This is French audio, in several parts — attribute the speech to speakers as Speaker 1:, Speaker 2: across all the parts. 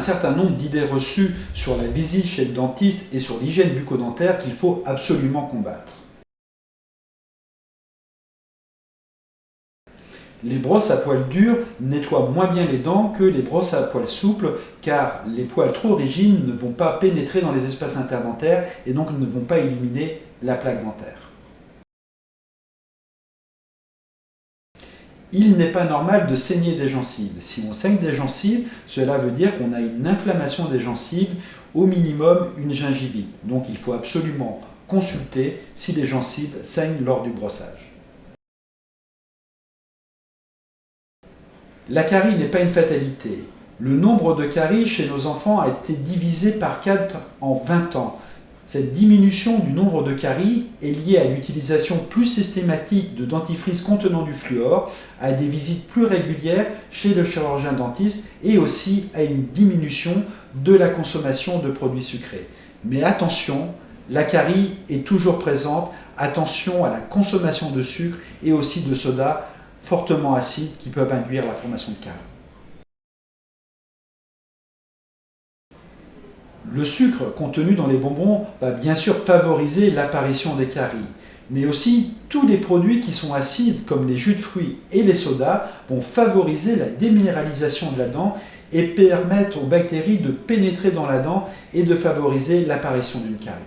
Speaker 1: certain nombre d'idées reçues sur la visite chez le dentiste et sur l'hygiène bucco-dentaire qu'il faut absolument combattre. Les brosses à poils durs nettoient moins bien les dents que les brosses à poils souples, car les poils trop rigides ne vont pas pénétrer dans les espaces interdentaires et donc ne vont pas éliminer la plaque dentaire. Il n'est pas normal de saigner des gencives. Si on saigne des gencives, cela veut dire qu'on a une inflammation des gencives, au minimum une gingivite. Donc il faut absolument consulter si les gencives saignent lors du brossage. La carie n'est pas une fatalité. Le nombre de caries chez nos enfants a été divisé par 4 en 20 ans. Cette diminution du nombre de caries est liée à l'utilisation plus systématique de dentifrice contenant du fluor, à des visites plus régulières chez le chirurgien dentiste et aussi à une diminution de la consommation de produits sucrés. Mais attention, la carie est toujours présente, attention à la consommation de sucre et aussi de soda fortement acides qui peuvent induire la formation de caries. Le sucre contenu dans les bonbons va bien sûr favoriser l'apparition des caries, mais aussi tous les produits qui sont acides comme les jus de fruits et les sodas vont favoriser la déminéralisation de la dent et permettre aux bactéries de pénétrer dans la dent et de favoriser l'apparition d'une carie.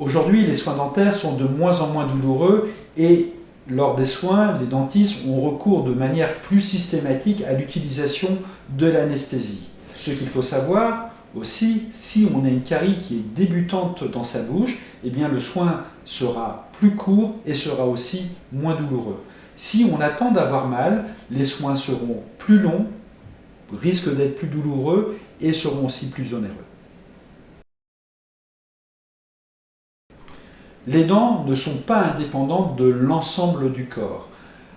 Speaker 1: Aujourd'hui, les soins dentaires sont de moins en moins douloureux et lors des soins, les dentistes ont recours de manière plus systématique à l'utilisation de l'anesthésie. Ce qu'il faut savoir aussi, si on a une carie qui est débutante dans sa bouche, eh bien le soin sera plus court et sera aussi moins douloureux. Si on attend d'avoir mal, les soins seront plus longs, risquent d'être plus douloureux et seront aussi plus onéreux. Les dents ne sont pas indépendantes de l'ensemble du corps.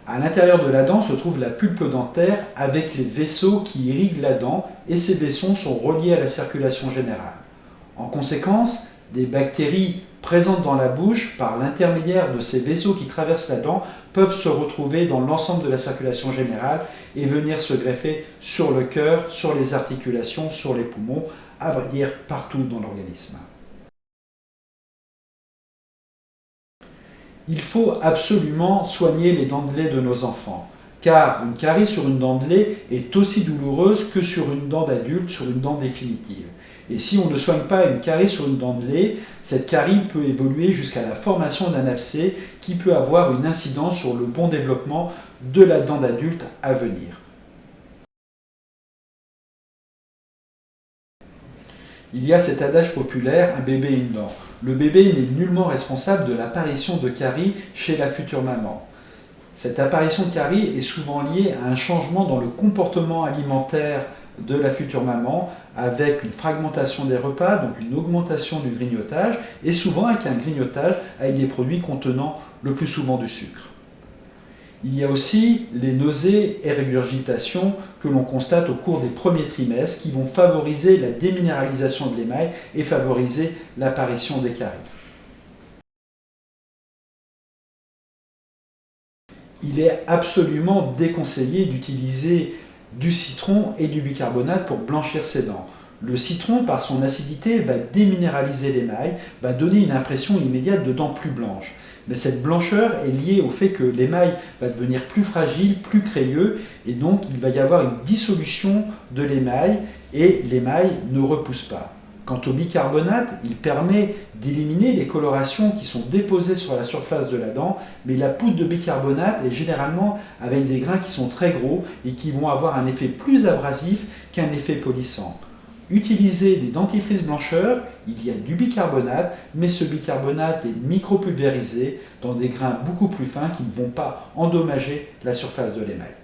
Speaker 1: À l'intérieur de la dent se trouve la pulpe dentaire avec les vaisseaux qui irriguent la dent et ces vaisseaux sont reliés à la circulation générale. En conséquence, des bactéries présentes dans la bouche, par l'intermédiaire de ces vaisseaux qui traversent la dent, peuvent se retrouver dans l'ensemble de la circulation générale et venir se greffer sur le cœur, sur les articulations, sur les poumons, à vrai dire partout dans l'organisme. Il faut absolument soigner les dents de lait de nos enfants, car une carie sur une dent de lait est aussi douloureuse que sur une dent d'adulte, sur une dent définitive. Et si on ne soigne pas une carie sur une dent de lait, cette carie peut évoluer jusqu'à la formation d'un abcès qui peut avoir une incidence sur le bon développement de la dent d'adulte à venir. Il y a cet adage populaire, un bébé une dent. Le bébé n'est nullement responsable de l'apparition de caries chez la future maman. Cette apparition de caries est souvent liée à un changement dans le comportement alimentaire de la future maman, avec une fragmentation des repas, donc une augmentation du grignotage, et souvent avec un grignotage avec des produits contenant le plus souvent du sucre. Il y a aussi les nausées et régurgitations que l'on constate au cours des premiers trimestres qui vont favoriser la déminéralisation de l'émail et favoriser l'apparition des caries. Il est absolument déconseillé d'utiliser du citron et du bicarbonate pour blanchir ses dents. Le citron, par son acidité, va déminéraliser l'émail, va donner une impression immédiate de dents plus blanches. Mais cette blancheur est liée au fait que l'émail va devenir plus fragile, plus crayeux, et donc il va y avoir une dissolution de l'émail, et l'émail ne repousse pas. Quant au bicarbonate, il permet d'éliminer les colorations qui sont déposées sur la surface de la dent, mais la poudre de bicarbonate est généralement avec des grains qui sont très gros et qui vont avoir un effet plus abrasif qu'un effet polissant. Utilisez des dentifrices blancheurs, il y a du bicarbonate, mais ce bicarbonate est micropulvérisé dans des grains beaucoup plus fins qui ne vont pas endommager la surface de l'émail.